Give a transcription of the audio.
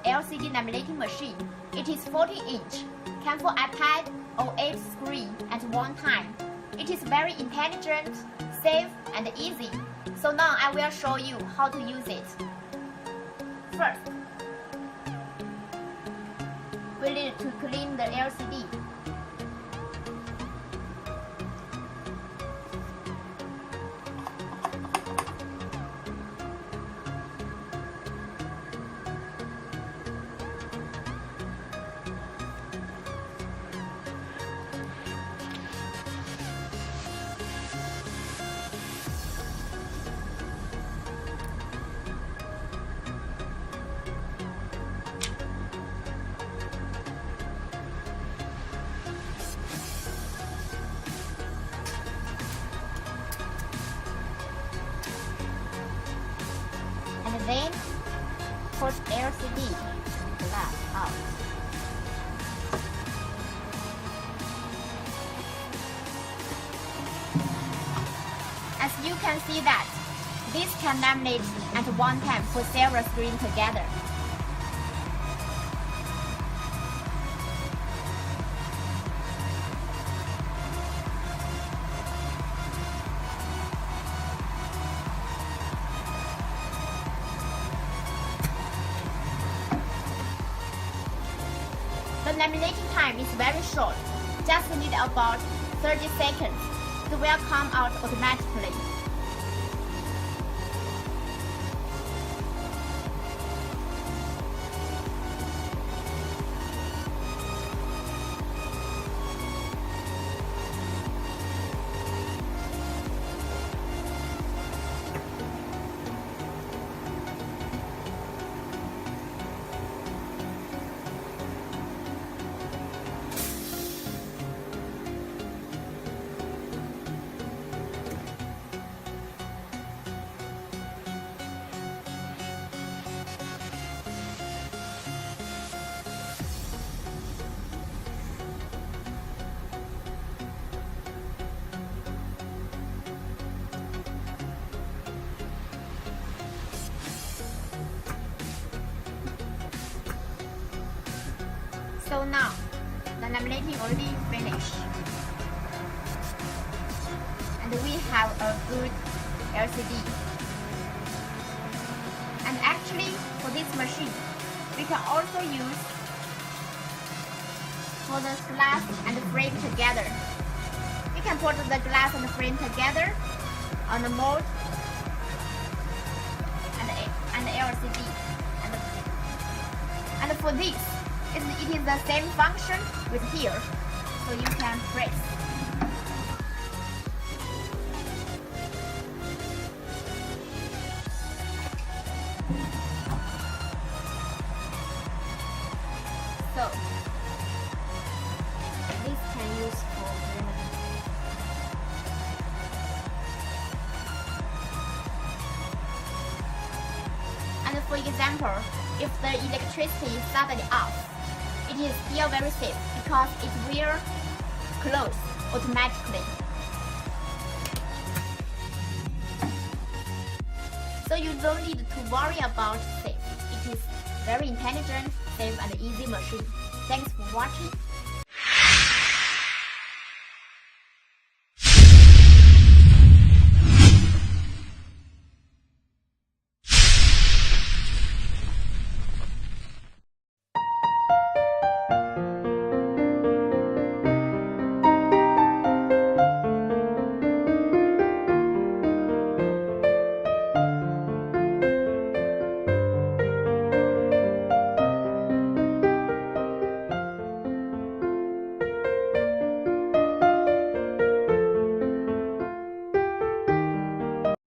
LCD laminating machine. It is 40-inch, can for iPad or 8 screen at one time. It is very intelligent, safe, and easy. So now I will show you how to use it. First, we need to clean the LCD. And then put LCD glass out. As you can see that this can laminate at one time for several screens together. The laminating time is very short, just need about 30 seconds. It will come out automatically. So now, the laminating already finished. And we have a good LCD. And actually, for this machine, we can also use for the glass and the frame together. We can put the glass and the frame together on the mold and the LCD. And for this, it is the same function with here, so you can press. So this can use for and for example, if the electricity is suddenly off, it is still very safe because it will close automatically. So you don't need to worry about safe. It is very intelligent, safe and easy machine. Thanks for watching.